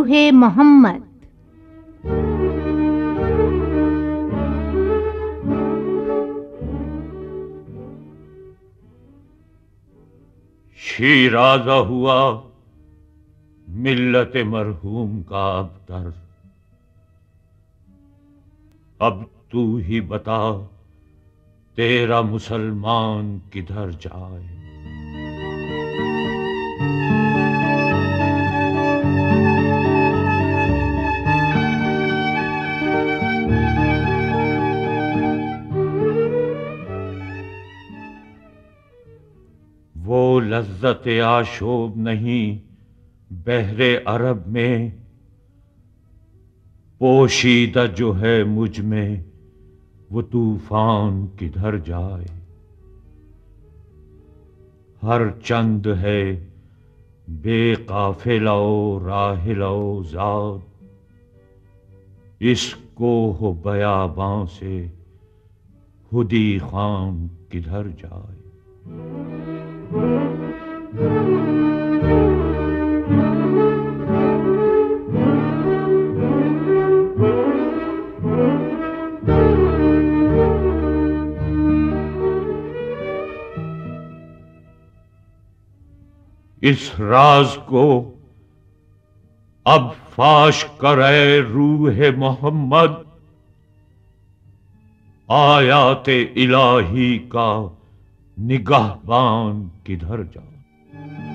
रूहे मोहम्मद। शीराज़ा हुआ मिल्लत मरहूम का अबतर। अब तू ही बता तेरा मुसलमान किधर जाए। वो लज्जत आशोब नहीं बहरे अरब में, पोशीदा जो है मुझ में वो तूफान किधर जाए। हर चंद है बेकाफिलो राहिलो ज़ाद, इसको हो बयाबां से खुदी खान किधर जाए। इस राज को अब फाश करे रूहे मोहम्मद, आयाते इलाही का निगाहबान किधर जाए।